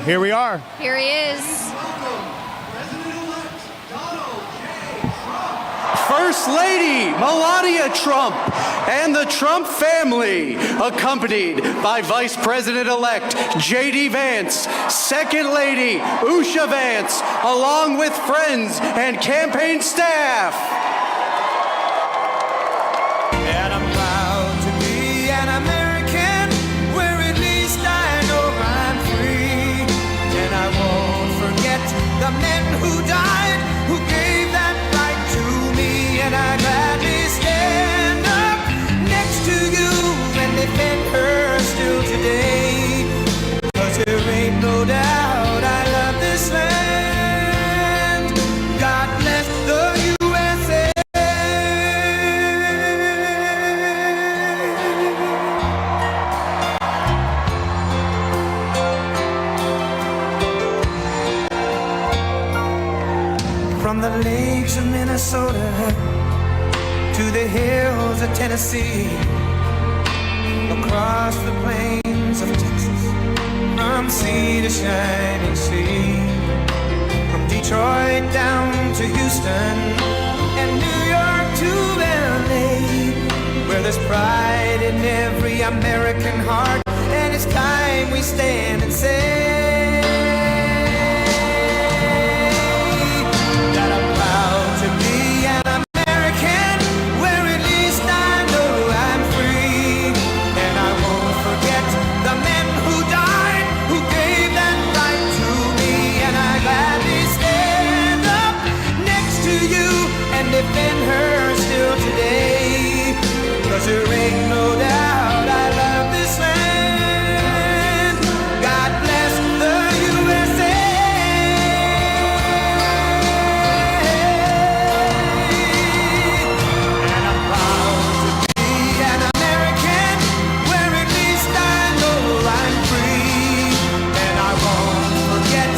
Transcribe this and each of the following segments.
here we are. Here he is. First Lady Melania Trump and the Trump family, accompanied by Vice President-elect J.D. Vance, Second Lady Usha Vance, along with friends and campaign staff. And I'm proud to be an American, where at least I know I'm free. And I won't forget the men who died, who gave that right to me. And I gladly stand up next to you and defend her still today. 'Cause there ain't no doubt I love this land. God bless the USA. From the lakes of Minnesota to the hills of Tennessee, across the plains of Texas, from sea to shining sea, from Detroit down to Houston and New York to LA, where there's pride in every American heart, and it's time we stand and say that I'm proud to be an American, where at least I know I'm free. And I won't forget the men who died, who gave that right to me. And I gladly stand up next to you and defend her still today. 'Cause there ain't no doubt I love this land. God bless the USA. And I'm proud to be an American, where at least I know I'm free. And I won't forget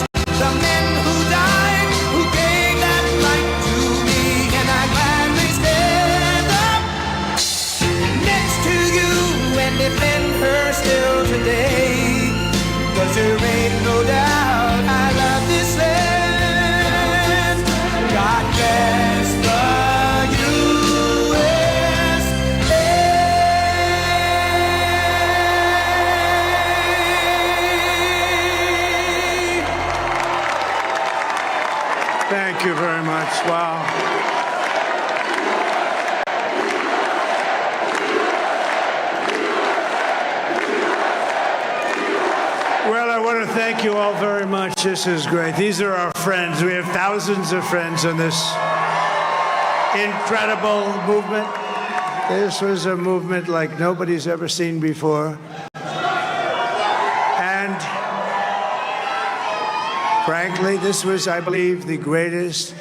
the men who died, who gave that right to me. And I gladly stand up next to you and defend her still today. 'Cause there ain't no doubt I love this land. God bless the USA. Thank you very much. Wow. Well, I want to thank you all very much. This is great. These are our friends. We have thousands of friends in this incredible movement. This was a movement like nobody's ever seen before. And frankly, this was, I believe, the greatest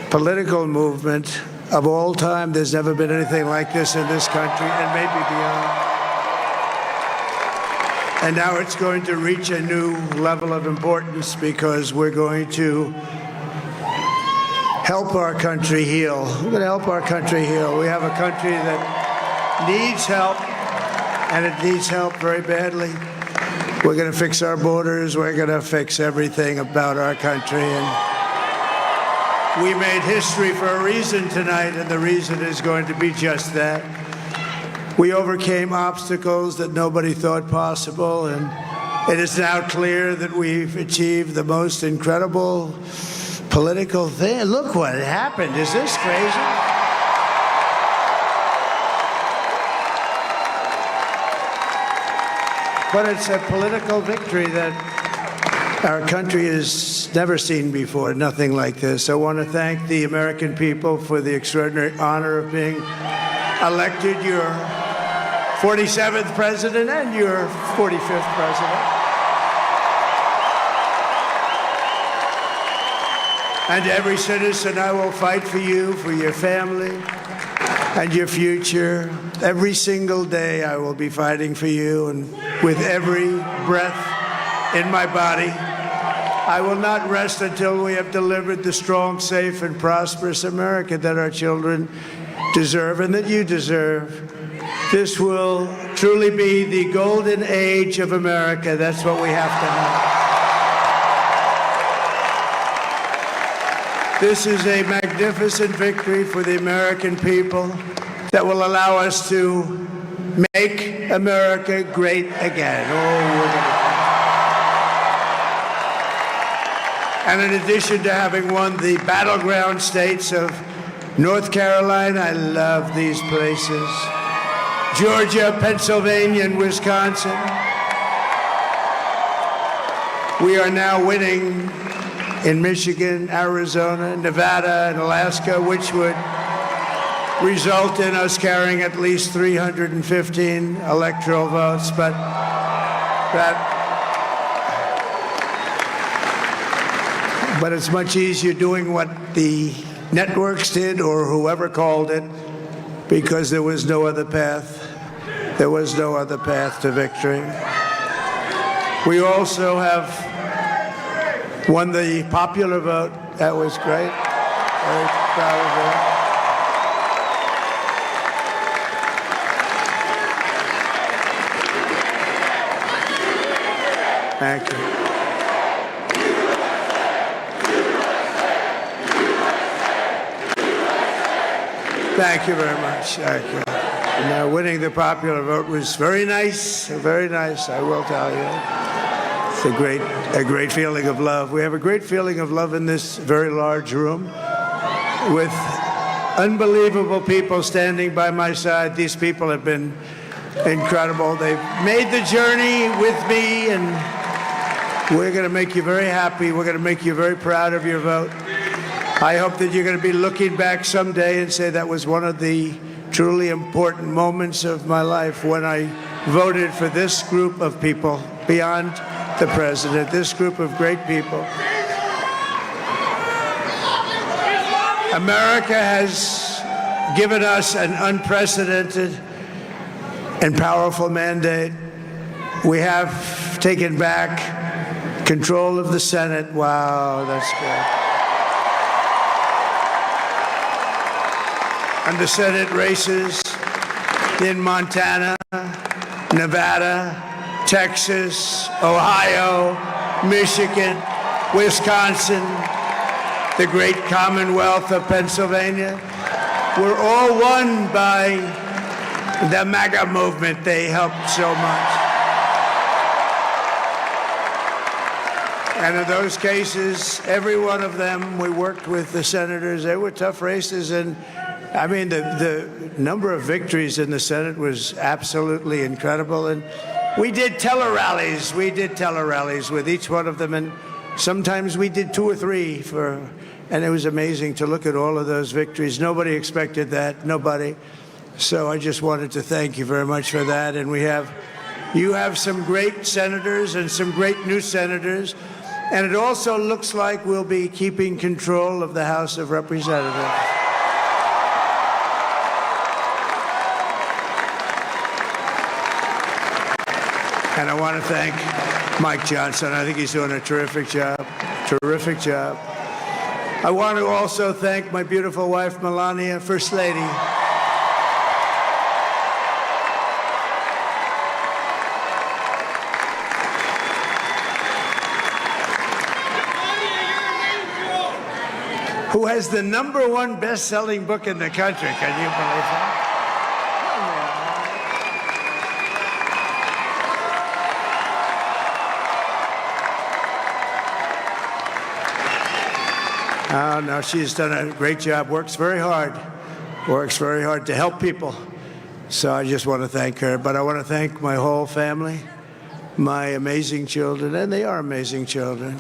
political movement of all time. There's never been anything like this in this country, and maybe beyond. And now it's going to reach a new level of importance because we're going to help our country heal. We're going to help our country heal. We have a country that needs help, and it needs help very badly. We're going to fix our borders. We're going to fix everything about our country. And we made history for a reason tonight, and the reason is going to be just that. We overcame obstacles that nobody thought possible, and it is now clear that we've achieved the most incredible political thing. Look what happened. Is this crazy? But it's a political victory that our country has never seen before, nothing like this. I want to thank the American people for the extraordinary honor of being elected your 47th president and your 45th president. And every citizen, I will fight for you, for your family, and your future. Every single day, I will be fighting for you, and with every breath in my body, I will not rest until we have delivered the strong, safe, and prosperous America that our children deserve and that you deserve. This will truly be the golden age of America. That's what we have to have. This is a magnificent victory for the American people that will allow us to make America great again. And in addition to having won the battleground states of North Carolina, I love these places, Georgia, Pennsylvania, and Wisconsin, we are now winning in Michigan, Arizona, Nevada, and Alaska, which would result in us carrying at least 315 electoral votes. But it's much easier doing what the networks did or whoever called it, because there was no other path. There was no other path to victory. We also have won the popular vote. That was great. Very proud of that. Thank you. Thank you very much. Thank you. Now, winning the popular vote was very nice, I will tell you. It's a great feeling of love. We have a great feeling of love in this very large room with unbelievable people standing by my side. These people have been incredible. They've made the journey with me, and we're going to make you very happy. We're going to make you very proud of your vote. I hope that you're going to be looking back someday and say that was one of the truly important moments of my life when I voted for this group of people beyond the president, this group of great people. America has given us an unprecedented and powerful mandate. We have taken back control of the Senate. Wow, that's good. And the Senate races in Montana, Nevada, Texas, Ohio, Michigan, Wisconsin, the great Commonwealth of Pennsylvania, were all won by the MAGA movement. They helped so much. And in those cases, every one of them, we worked with the senators. They were tough races, and I mean, the number of victories in the Senate was absolutely incredible. And we did tele-rallies. We did tele-rallies with each one of them. And sometimes we did 2 or 3 and it was amazing to look at all of those victories. Nobody expected that, nobody. So I just wanted to thank you very much for that. And you have some great senators and some great new senators. And it also looks like we'll be keeping control of the House of Representatives. And I want to thank Mike Johnson. I think he's doing a terrific job. Terrific job. I want to also thank my beautiful wife, Melania, First Lady. Who has the #1 best-selling book in the country. Can you believe that? Oh, no, she's done a great job, works very hard to help people. So I just want to thank her. But I want to thank my whole family, my amazing children, and they are amazing children.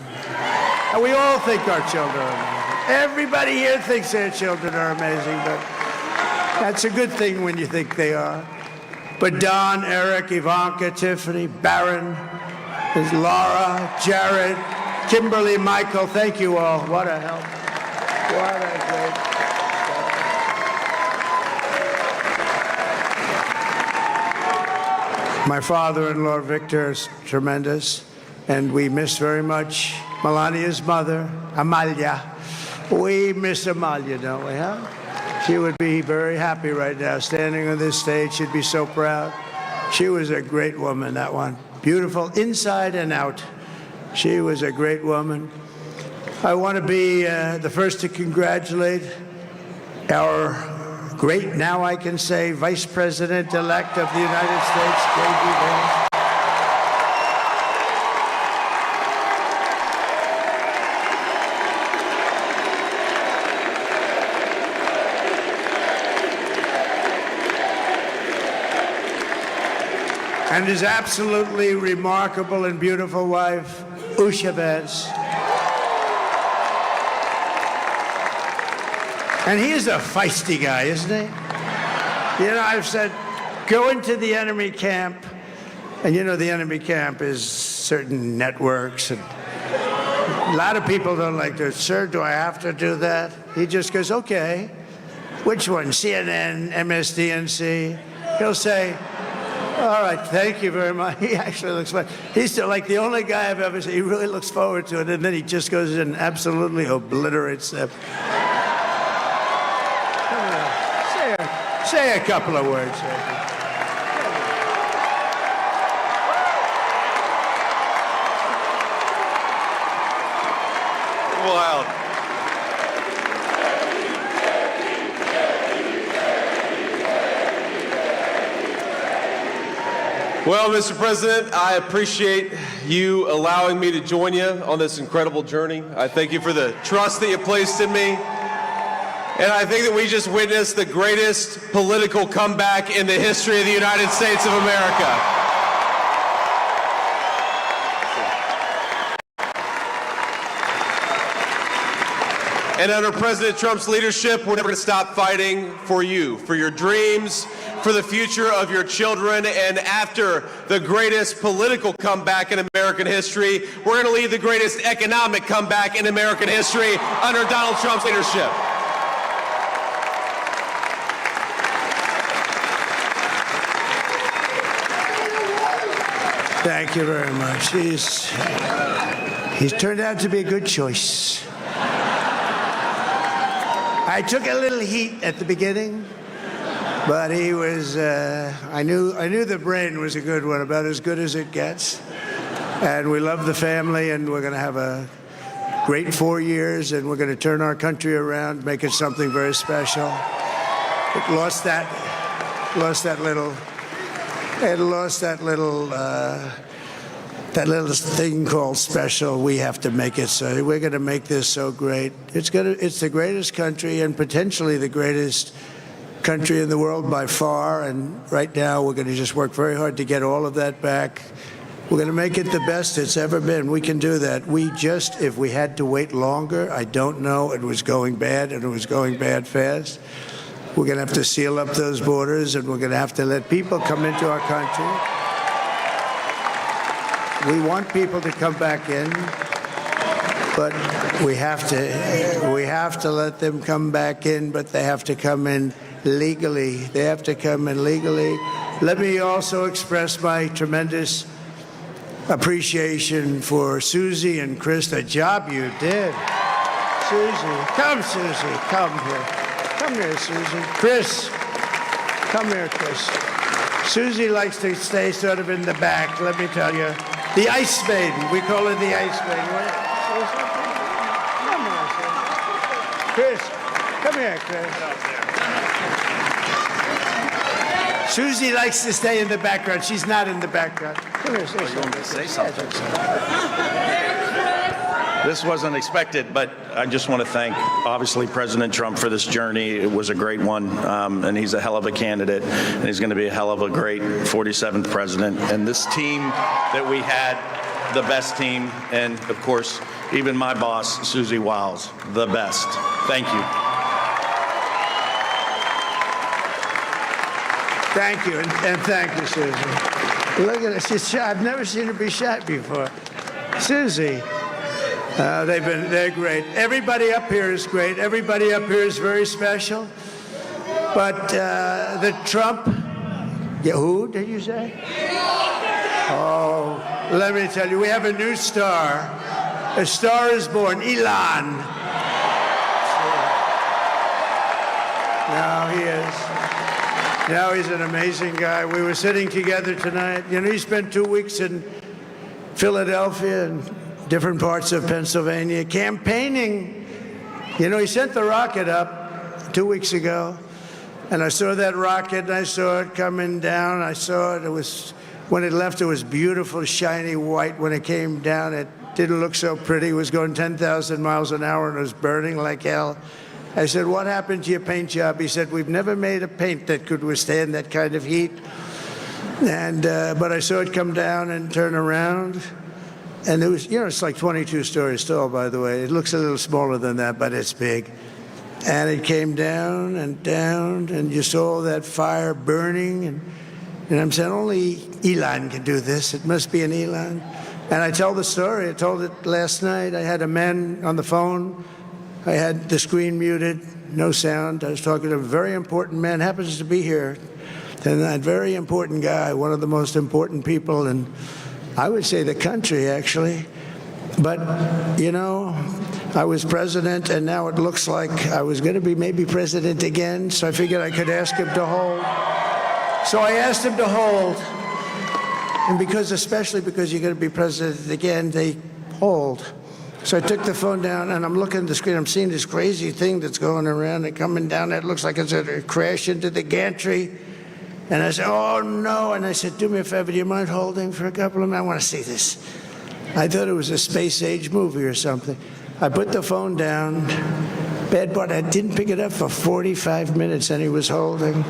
And we all think our children are amazing. Everybody here thinks their children are amazing, but that's a good thing when you think they are. But Don, Eric, Ivanka, Tiffany, Barron, Laura, Jared, Kimberly, Michael, thank you all. What a help. What a great help. My father-in-law, Victor, is tremendous, and we miss very much Melania's mother, Amalia. We miss Amalia, don't we, huh? She would be very happy right now, standing on this stage. She'd be so proud. She was a great woman, that one. Beautiful inside and out. She was a great woman. I want to be the first to congratulate our great, now I can say, Vice President-elect of the United States, J.D. Vance. And his absolutely remarkable and beautiful wife, Vance. And he is a feisty guy, isn't he? You know, I've said, go into the enemy camp, and you know the enemy camp is certain networks, and a lot of people don't like to, sir, do I have to do that? He just goes, okay. Which one? CNN, MSDNC? He'll say, all right, thank you very much. He actually looks fun. He's still like the only guy I've ever seen. He really looks forward to it, and then he just goes in and absolutely obliterates them. Say a couple of words. Wow. Well, Mr. President, I appreciate you allowing me to join you on this incredible journey. I thank you for the trust that you placed in me. And I think that we just witnessed the greatest political comeback in the history of the United States of America. And under President Trump's leadership, we're never going to stop fighting for you, for your dreams, for the future of your children. And after the greatest political comeback in American history, we're going to lead the greatest economic comeback in American history under Donald Trump's leadership. Thank you very much. He's turned out to be a good choice. I took a little heat at the beginning, but he was, I knew the brain was a good one, about as good as it gets. And we love the family, and we're going to have a great 4 years, and we're going to turn our country around, make it something very special. It lost that little thing called special. We have to make it so. We're going to make this so great. It's the greatest country and potentially the greatest country in the world by far. And right now, we're going to just work very hard to get all of that back. We're going to make it the best it's ever been. We can do that. If we had to wait longer, I don't know. It was going bad, and it was going bad fast. We're going to have to seal up those borders, and we're going to have to let people come into our country. We want people to come back in, but we have to let them come back in, but they have to come in legally. They have to come in legally. Let me also express my tremendous appreciation for Susie and Chris, the job you did. Susie, come here. Come here, Susie. Chris, come here, Chris. Susie likes to stay sort of in the back, let me tell you. The Ice Maiden. We call her the Ice Maiden. Come on, Chris. Come here, Chris. Susie likes to stay in the background. She's not in the background. Come here, say something. This wasn't expected, but I just want to thank, obviously, President Trump for this journey. It was a great one, and he's a hell of a candidate, and he's going to be a hell of a great 47th president. And this team that we had, the best team, and, of course, even my boss, Susie Wiles, the best. Thank you. Thank you, and thank you, Susie. Look at her. She's shy. I've never seen her be shy before. Susie. They're great. Everybody up here is great. Everybody up here is very special. But the Trump, who did you say? Oh, let me tell you, we have a new star. A star is born, Elon. Now he is. Now he's an amazing guy. We were sitting together tonight. You know, he spent 2 weeks in Philadelphia and different parts of Pennsylvania, campaigning. You know, he sent the rocket up 2 weeks ago, and I saw that rocket, and I saw it coming down. I saw it. It was, when it left, it was beautiful, shiny white. When it came down, it didn't look so pretty. It was going 10,000 miles an hour, and it was burning like hell. I said, what happened to your paint job? He said, we've never made a paint that could withstand that kind of heat. And but I saw it come down and turn around. And it was, you know, it's like 22 stories tall, by the way. It looks a little smaller than that, but it's big. And it came down, and you saw that fire burning. And I'm saying, only Elon can do this. It must be an Elon. And I tell the story. I told it last night. I had a man on the phone. I had the screen muted, no sound. I was talking to a very important man, happens to be here. And that very important guy, one of the most important people in, I would say, the country, actually. But, you know, I was president, and now it looks like I was going to be maybe president again, so I figured I could ask him to hold. So I asked him to hold. And especially because you're going to be president again, they hold. So I took the phone down, and I'm looking at the screen. I'm seeing this crazy thing that's going around and coming down. It looks like it's going to crash into the gantry. And I said, oh, no. And I said, do me a favor, do you mind holding for a couple of minutes? I want to see this. I thought it was a space-age movie or something. I put the phone down. Bad part, I didn't pick it up for 45 minutes, and he was holding.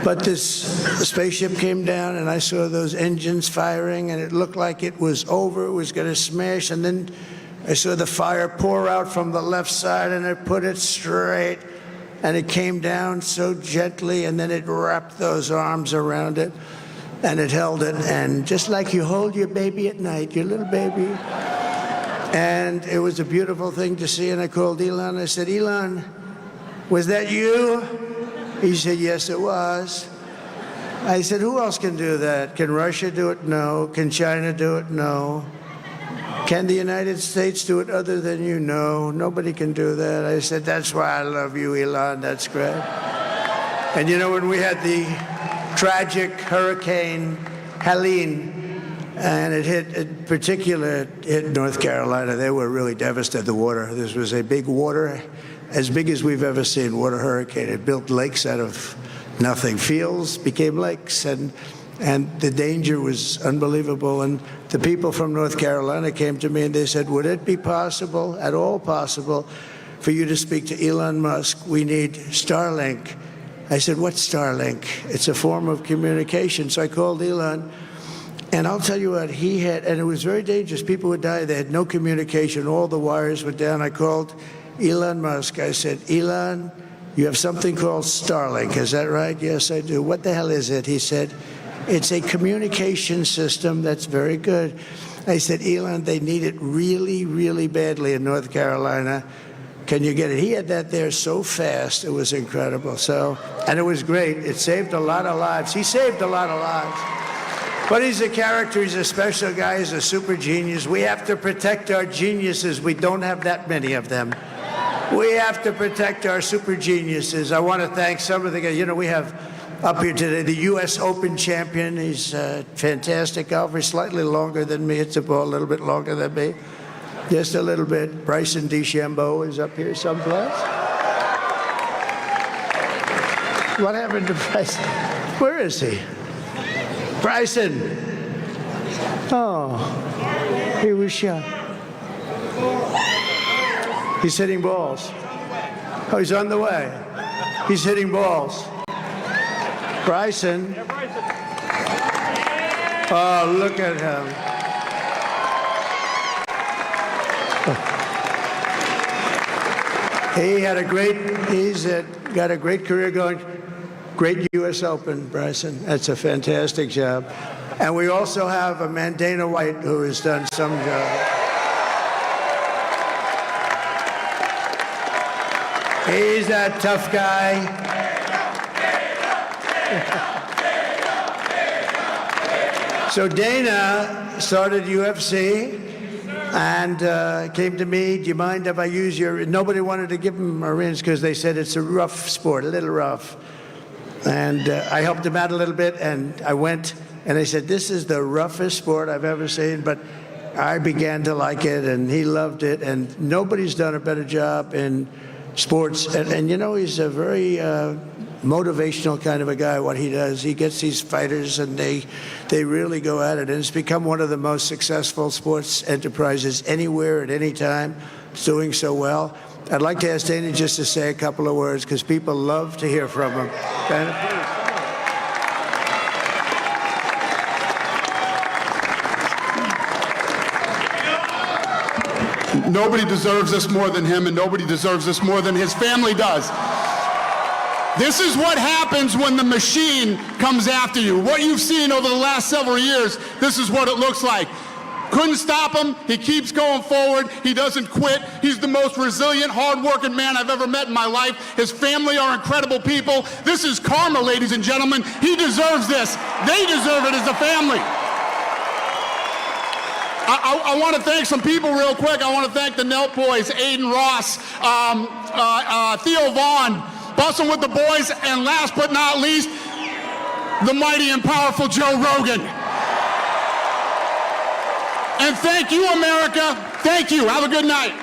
But the spaceship came down, and I saw those engines firing, and it looked like it was over. It was going to smash. And then I saw the fire pour out from the left side, and it put it straight. And it came down so gently, and then it wrapped those arms around it, and it held it. And just like you hold your baby at night, your little baby. And it was a beautiful thing to see. And I called Elon. I said, Elon, was that you? He said, yes, it was. I said, who else can do that? Can Russia do it? No. Can China do it? No. Can the United States do it other than you? No, nobody can do that. I said, that's why I love you, Elon. That's great. And you know, when we had the tragic Hurricane Helene, and it hit North Carolina, they were really devastated, the water. This was a big water, as big as we've ever seen, water hurricane. It built lakes out of nothing. Fields became lakes, and the danger was unbelievable. And the people from North Carolina came to me and they said, would it be possible, at all possible, for you to speak to Elon Musk? We need Starlink. I said, what's Starlink? It's a form of communication. So I called Elon, and I'll tell you what, he had, and it was very dangerous. People would die. They had no communication. All the wires were down. I called Elon Musk. I said, Elon, you have something called Starlink. Is that right? Yes, I do. What the hell is it? He said, it's a communication system that's very good. I said, Elon, they need it really, really badly in North Carolina. Can you get it? He had that there so fast. It was incredible. So, and it was great. It saved a lot of lives. He saved a lot of lives. But he's a character. He's a special guy. He's a super genius. We have to protect our geniuses. We don't have that many of them. We have to protect our super geniuses. I want to thank some of the guys. You know, we have up here today the U.S. Open champion. He's a fantastic golfer, slightly longer than me. It's a ball a little bit longer than me, just a little bit. Bryson DeChambeau is up here someplace. What happened to Bryson? Where is he? Bryson. Oh, he was shot. He's hitting balls. Oh, he's on the way. He's hitting balls. Bryson. Oh, look at him. He's got a great career going. Great U.S. Open, Bryson. That's a fantastic job. And we also have a man, Dana White, who has done some job. He's a tough guy. So Dana started UFC and came to me, do you mind if I use your... Nobody wanted to give him a rinse because they said it's a rough sport, a little rough. And I helped him out a little bit, and I went, and they said, this is the roughest sport I've ever seen, but I began to like it, and he loved it, and nobody's done a better job in sports. And you know, he's a very motivational kind of a guy, what he does. He gets these fighters, and they really go at it. And it's become one of the most successful sports enterprises anywhere at any time. It's doing so well. I'd like to ask Dana just to say a couple of words, because people love to hear from him. Dana, please. Nobody deserves this more than him, and nobody deserves this more than his family does. This is what happens when the machine comes after you. What you've seen over the last several years, this is what it looks like. Couldn't stop him. He keeps going forward. He doesn't quit. He's the most resilient, hard-working man I've ever met in my life. His family are incredible people. This is karma, ladies and gentlemen. He deserves this. They deserve it as a family. I want to thank some people real quick. I want to thank the Nelt boys, Aiden Ross, Theo Vaughn, Bussin' with the boys, and last but not least, the mighty and powerful Joe Rogan. And thank you, America. Thank you. Have a good night.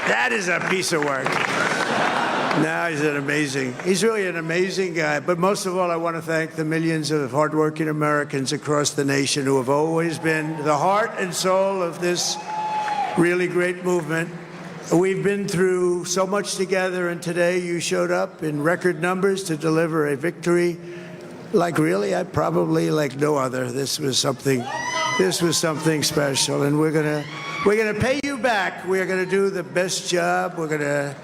That is a piece of work. No, he's really an amazing guy. But most of all, I want to thank the millions of hardworking Americans across the nation who have always been the heart and soul of this really great movement. We've been through so much together, and today you showed up in record numbers to deliver a victory like probably like no other. This was something special, and we're gonna pay you back. We're gonna do the best job. We're gonna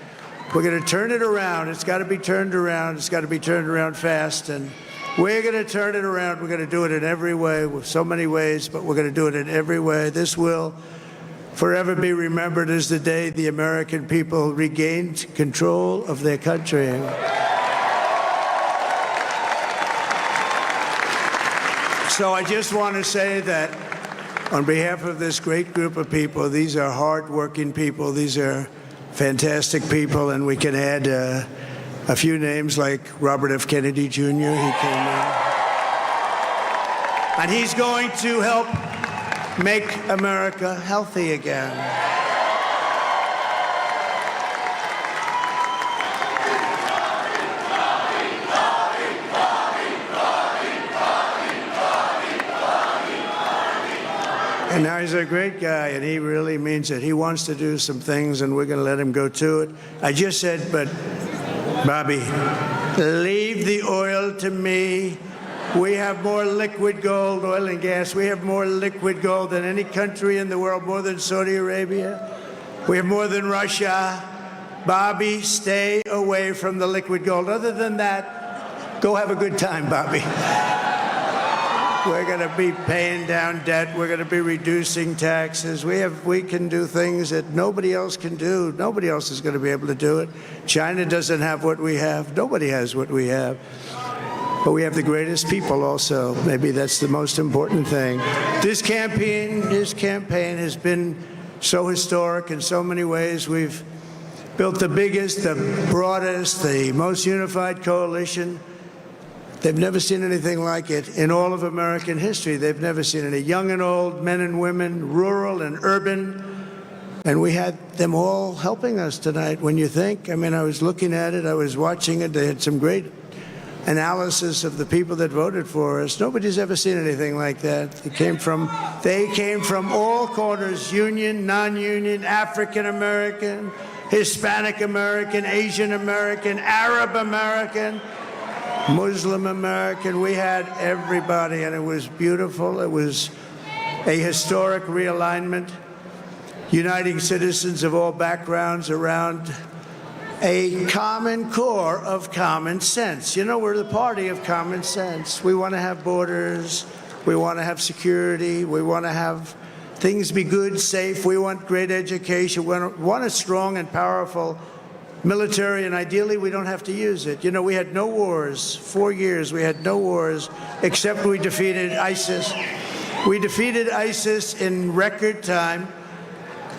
turn it around. It's got to be turned around. It's got to be turned around fast, and we're gonna turn it around. We're gonna do it in every way, with so many ways, but we're gonna do it in every way. This will forever be remembered as the day the American people regained control of their country. So I just want to say that on behalf of this great group of people, these are hard-working people. These are fantastic people, and we can add a few names like Robert F. Kennedy Jr. He came in. And he's going to help make America healthy again. And now he's a great guy, and he really means it. He wants to do some things, and we're going to let him go to it. I just said, but Bobby, leave the oil to me. We have more liquid gold, oil and gas. We have more liquid gold than any country in the world, more than Saudi Arabia. We have more than Russia. Bobby, stay away from the liquid gold. Other than that, go have a good time, Bobby. We're going to be paying down debt. We're going to be reducing taxes. We can do things that nobody else can do. Nobody else is going to be able to do it. China doesn't have what we have. Nobody has what we have. But we have the greatest people also. Maybe that's the most important thing. This campaign has been so historic in so many ways. We've built the biggest, the broadest, the most unified coalition. They've never seen anything like it in all of American history. They've never seen any young and old, men and women, rural and urban. And we had them all helping us tonight. When you think, I mean, I was looking at it, I was watching it. They had some great analysis of the people that voted for us. Nobody's ever seen anything like that. They came from all corners, union, non-union, African American, Hispanic American, Asian American, Arab American, Muslim American. We had everybody, and it was beautiful. It was a historic realignment, uniting citizens of all backgrounds around a common core of common sense. You know, we're the party of common sense. We want to have borders. We want to have security. We want to have things be good, safe. We want great education. We want a strong and powerful military, and ideally we don't have to use it. You know, we had no wars. 4 years we had no wars, except we defeated ISIS. We defeated ISIS in record time,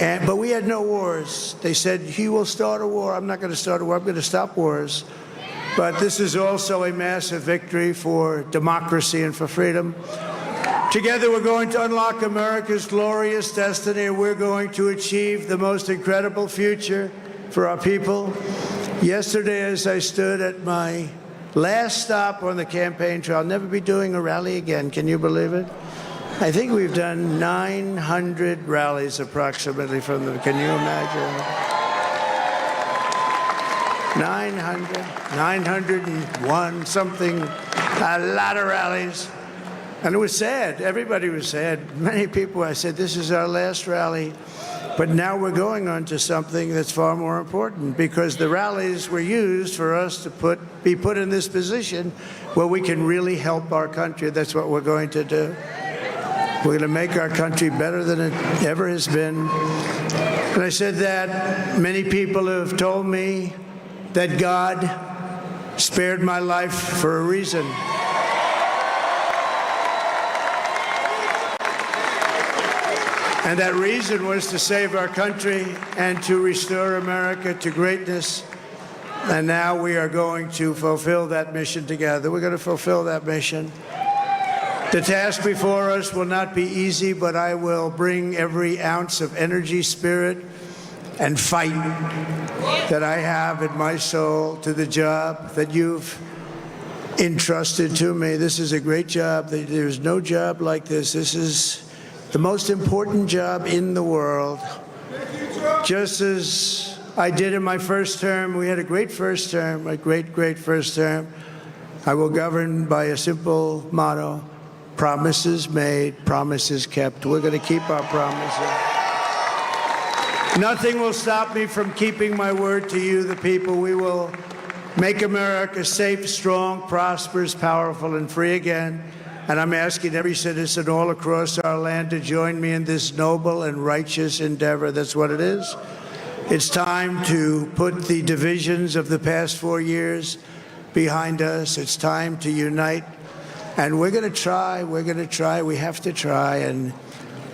but we had no wars. They said, he will start a war. I'm not going to start a war. I'm going to stop wars. but this is also a massive victory for democracy and for freedom. Together, we're going to unlock America's glorious destiny, and we're going to achieve the most incredible future for our people. Yesterday, as I stood at my last stop on the campaign trail, I'll never be doing a rally again. Can you believe it? I think we've done 900 rallies approximately from them. Can you imagine? 901, something, a lot of rallies. And it was sad. Everybody was sad. Many people, I said, this is our last rally. But now we're going on to something that's far more important, because the rallies were used for us to be put in this position where we can really help our country. That's what we're going to do. We're going to make our country better than it ever has been. And I said that many people have told me that God spared my life for a reason. And that reason was to save our country and to restore America to greatness. And now we are going to fulfill that mission together. We're going to fulfill that mission. The task before us will not be easy, but I will bring every ounce of energy, spirit, and fight that I have in my soul to the job that you've entrusted to me. This is a great job. There's no job like this. This is the most important job in the world. Just as I did in my first term, we had a great first term, a great first term. I will govern by a simple motto: promises made, promises kept. We're going to keep our promises. Nothing will stop me from keeping my word to you, the people. We will make America safe, strong, prosperous, powerful, and free again. And I'm asking every citizen all across our land to join me in this noble and righteous endeavor. That's what it is. It's time to put the divisions of the past 4 years behind us. It's time to unite. And we're going to try. We're going to try. We have to try. And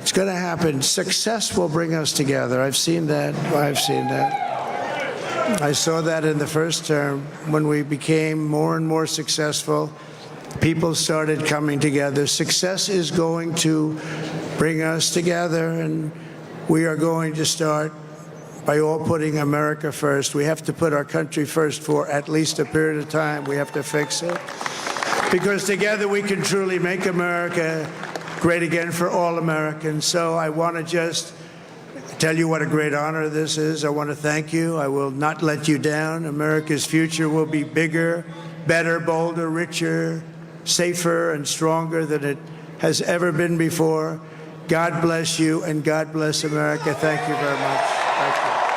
it's going to happen. Success will bring us together. I've seen that. I've seen that. I saw that in the first term when we became more and more successful. People started coming together. Success is going to bring us together, and we are going to start by all putting America first. We have to put our country first for at least a period of time. We have to fix it, because together we can truly make America great again for all Americans. So I want to just tell you what a great honor this is. I want to thank you. I will not let you down. America's future will be bigger, better, bolder, richer, safer, and stronger than it has ever been before. God bless you, and God bless America. Thank you very much. Thank you.